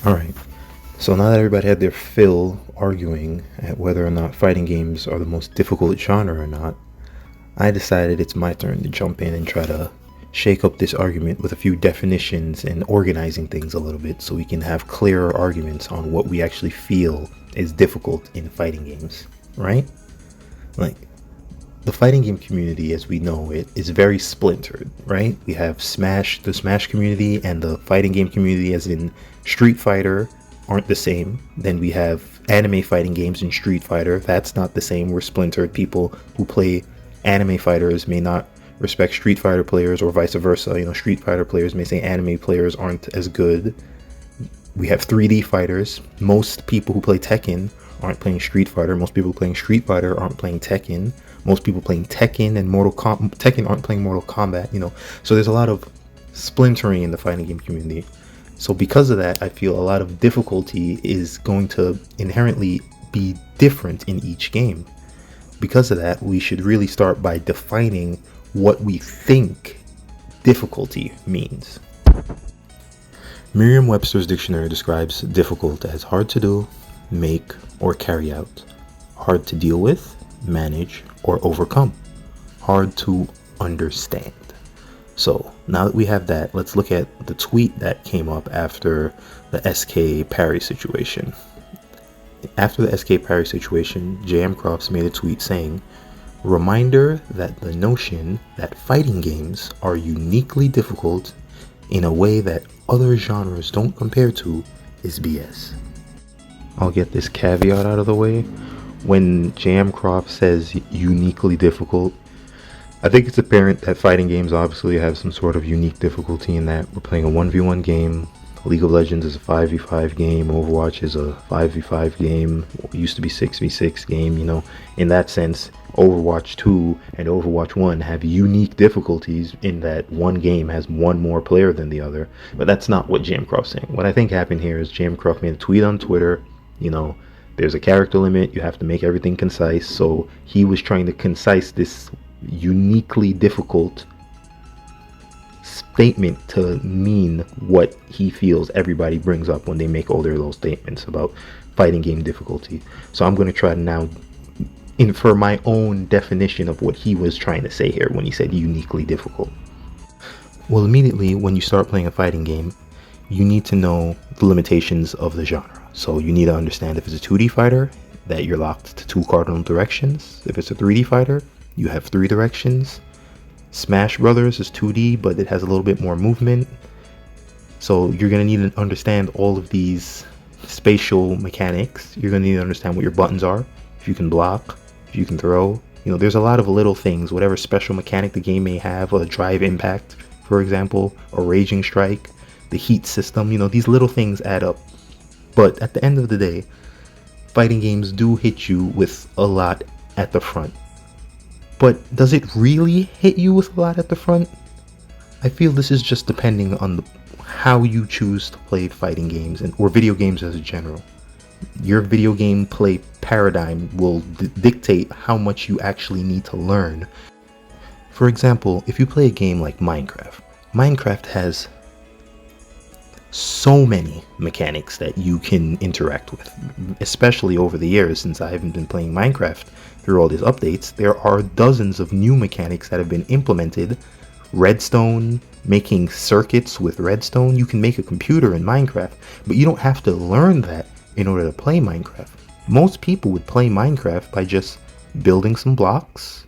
Alright, so now that everybody had their fill arguing at whether or not fighting games are the most difficult genre or not, I decided it's my turn to jump in and try to shake up this argument with a few definitions and organizing things a little bit so we can have clearer arguments on what we actually feel is difficult in fighting games, right? Like, the fighting game community as we know it is very splintered, right? We have the Smash community, and the fighting game community as in Street Fighter aren't the same. Then we have anime fighting games in Street Fighter. That's not the same. We're splintered. People who play anime fighters may not respect Street Fighter players, or vice versa. Street Fighter players may say anime players aren't as good. We have 3D fighters. Most people who play Tekken aren't playing Street Fighter. Most people playing Street Fighter aren't playing Tekken. Most people playing Tekken and Tekken aren't playing Mortal Kombat. So there's a lot of splintering in the fighting game community. So because of that, I feel a lot of difficulty is going to inherently be different in each game. Because of that, we should really start by defining what we think difficulty means. Merriam-Webster's dictionary describes difficult as hard to do, make, or carry out, hard to deal with, manage, or overcome, hard to understand. So now that we have that, let's look at the tweet that came up after the SK parry situation. After the SK parry situation, JM Crops made a tweet saying, "Reminder that the notion that fighting games are uniquely difficult in a way that other genres don't compare to is BS." I'll get this caveat out of the way. When JM Croft says uniquely difficult, I think it's apparent that fighting games obviously have some sort of unique difficulty in that we're playing a 1v1 game. League of Legends is a 5v5 game. Overwatch is a 5v5 game. It used to be 6v6 game. In that sense, Overwatch 2 and Overwatch 1 have unique difficulties in that one game has one more player than the other. But that's not what JM Croft's saying. What I think happened here is JM Croft made a tweet on Twitter. There's a character limit. You have to make everything concise. So he was trying to concise this uniquely difficult statement to mean what he feels everybody brings up when they make all their little statements about fighting game difficulty. So I'm going to try to now infer my own definition of what he was trying to say here when he said uniquely difficult. Well, immediately when you start playing a fighting game, you need to know the limitations of the genre. So you need to understand if it's a 2D fighter, that you're locked to 2 cardinal directions. If it's a 3D fighter, you have 3 directions. Smash Brothers is 2D, but it has a little bit more movement. So you're going to need to understand all of these spatial mechanics. You're going to need to understand what your buttons are, if you can block, if you can throw. There's a lot of little things, whatever special mechanic the game may have, a drive impact, for example, a raging strike, the heat system. These little things add up. But at the end of the day, fighting games do hit you with a lot at the front. But does it really hit you with a lot at the front? I feel this is just depending on how you choose to play fighting games or video games as a general. Your video game play paradigm will dictate how much you actually need to learn. For example, if you play a game like Minecraft has so many mechanics that you can interact with, especially over the years since I haven't been playing Minecraft through all these updates. There are dozens of new mechanics that have been implemented. Redstone, making circuits with redstone. You can make a computer in Minecraft, but you don't have to learn that in order to play Minecraft. Most people would play Minecraft by just building some blocks,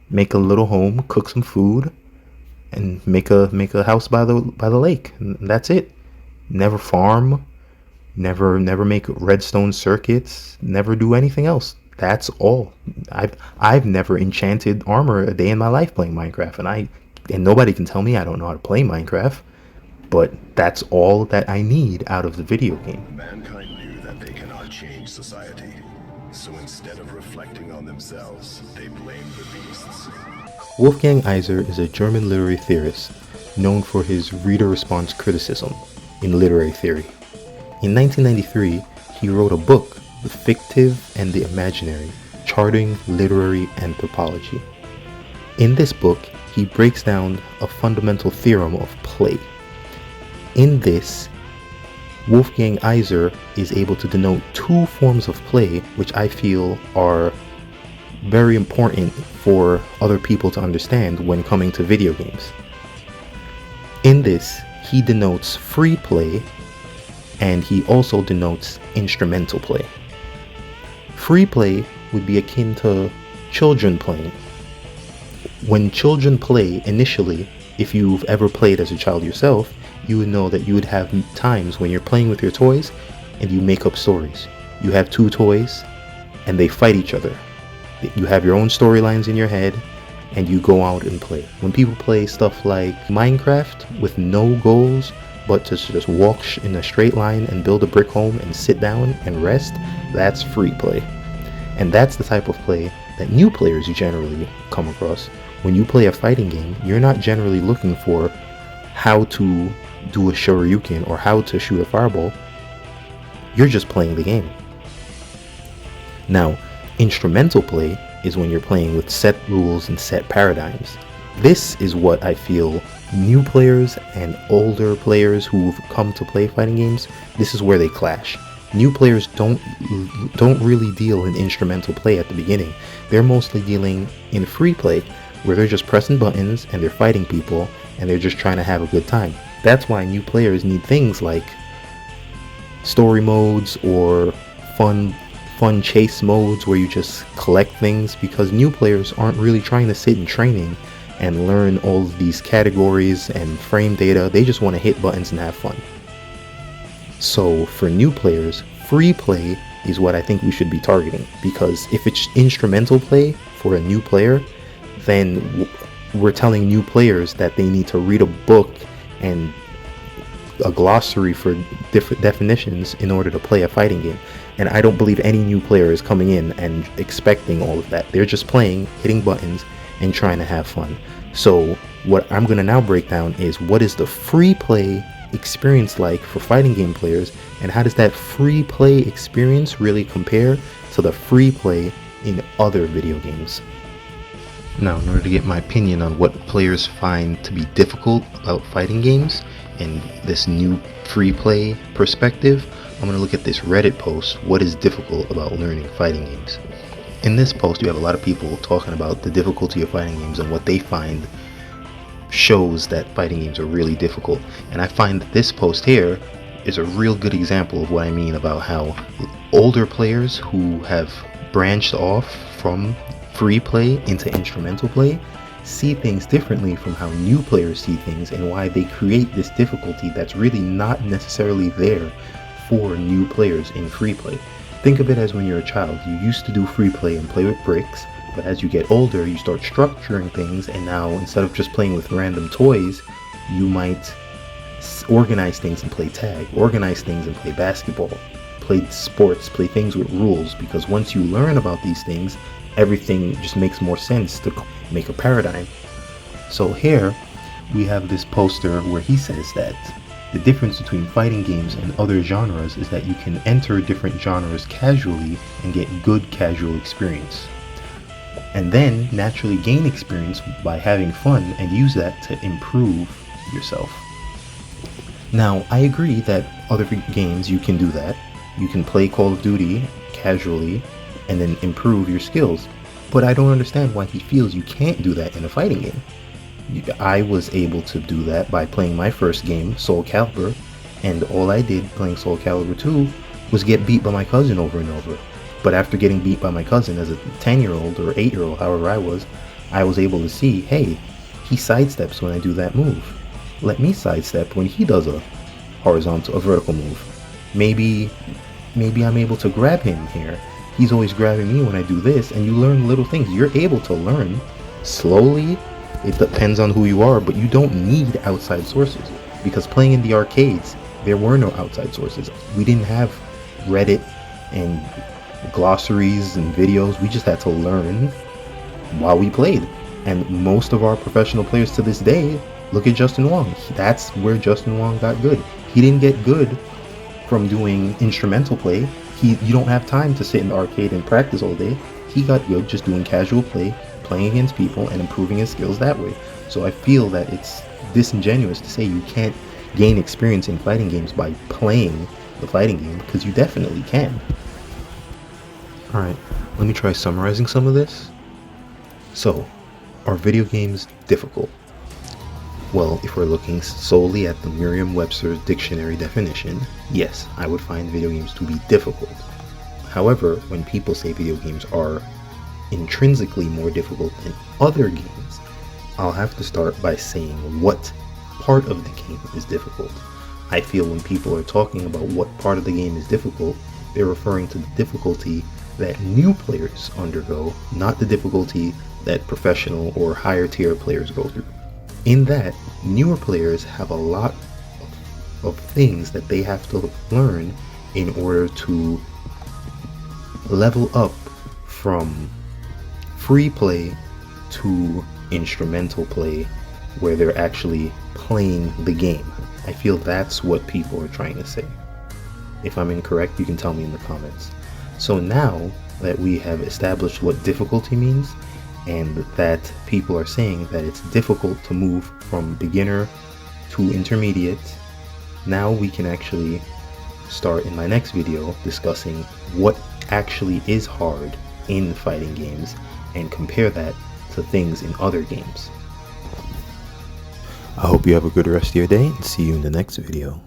make a little home, cook some food, and make a house by the lake. And that's it. Never farm, never make redstone circuits, never do anything else. That's all. I've never enchanted armor a day in my life playing Minecraft, and nobody can tell me I don't know how to play Minecraft. But that's all that I need out of the video game. Mankind knew that they cannot change society, so instead of reflecting on themselves, they blamed the beasts. Wolfgang Iser is a German literary theorist known for his reader response criticism in literary theory. In 1993, he wrote a book, The Fictive and the Imaginary, Charting Literary Anthropology. In this book, he breaks down a fundamental theorem of play. In this, Wolfgang Iser is able to denote two forms of play which I feel are very important for other people to understand when coming to video games. In this, he denotes free play, and he also denotes instrumental play. Free play would be akin to children playing. When children play initially, if you've ever played as a child yourself, you would know that you would have times when you're playing with your toys and you make up stories. You have two toys and they fight each other. You have your own storylines in your head and you go out and play. When people play stuff like Minecraft with no goals but to just walk in a straight line and build a brick home and sit down and rest, that's free play. And that's the type of play that new players generally come across. When you play a fighting game, you're not generally looking for how to do a shoryuken or how to shoot a fireball. You're just playing the game. Now, instrumental play is when you're playing with set rules and set paradigms. This is what I feel new players and older players who've come to play fighting games, this is where they clash. New players don't really deal in instrumental play at the beginning. They're mostly dealing in free play, where they're just pressing buttons and they're fighting people and they're just trying to have a good time. That's why new players need things like story modes or fun chase modes where you just collect things, because new players aren't really trying to sit in training and learn all of these categories and frame data. They just want to hit buttons and have fun. So for new players, free play is what I think we should be targeting, because if it's instrumental play for a new player, then we're telling new players that they need to read a book and a glossary for different definitions in order to play a fighting game. And I don't believe any new player is coming in and expecting all of that. They're just playing, hitting buttons, and trying to have fun. So what I'm going to now break down is what is the free play experience like for fighting game players, and how does that free play experience really compare to the free play in other video games. Now, in order to get my opinion on what players find to be difficult about fighting games and this new free play perspective, I'm going to look at this Reddit post, what is difficult about learning fighting games. In this post, you have a lot of people talking about the difficulty of fighting games and what they find shows that fighting games are really difficult. And I find that this post here is a real good example of what I mean about how older players who have branched off from free play into instrumental play see things differently from how new players see things, and why they create this difficulty that's really not necessarily there for new players in free play. Think of it as when you're a child. You used to do free play and play with bricks, but as you get older, you start structuring things, and now instead of just playing with random toys, you might organize things and play tag, organize things and play basketball, play sports, play things with rules, because once you learn about these things, everything just makes more sense to make a paradigm. So here we have this poster where he says that the difference between fighting games and other genres is that you can enter different genres casually and get good casual experience, and then naturally gain experience by having fun and use that to improve yourself. Now, I agree that other games you can do that. You can play Call of Duty casually and then improve your skills, but I don't understand why he feels you can't do that in a fighting game. I was able to do that by playing my first game, Soul Calibur, and all I did playing Soul Calibur 2 was get beat by my cousin over and over. But after getting beat by my cousin as a 10-year-old or 8-year-old, however I was able to see, hey, he sidesteps when I do that move. Let me sidestep when he does a vertical move. Maybe I'm able to grab him here. He's always grabbing me when I do this, and you learn little things. You're able to learn slowly. It depends on who you are, but you don't need outside sources, because playing in the arcades, there were no outside sources. We didn't have Reddit and glossaries and videos. We just had to learn while we played. And most of our professional players to this day, look at Justin Wong. That's where Justin Wong got good. He didn't get good from doing instrumental play. You don't have time to sit in the arcade and practice all day. He got good just doing casual play, playing against people and improving his skills that way. So I feel that it's disingenuous to say you can't gain experience in fighting games by playing the fighting game, because you definitely can. Alright, let me try summarizing some of this. So, are video games difficult? Well, if we're looking solely at the Merriam-Webster's dictionary definition, yes, I would find video games to be difficult. However, when people say video games are intrinsically more difficult than other games, I'll have to start by saying what part of the game is difficult. I feel when people are talking about what part of the game is difficult, they're referring to the difficulty that new players undergo, not the difficulty that professional or higher tier players go through. In that, newer players have a lot of things that they have to learn in order to level up from free play to instrumental play, where they're actually playing the game. I feel that's what people are trying to say. If I'm incorrect, you can tell me in the comments. So now that we have established what difficulty means, and that people are saying that it's difficult to move from beginner to intermediate, now we can actually start in my next video discussing what actually is hard in fighting games and compare that to things in other games. I hope you have a good rest of your day and see you in the next video.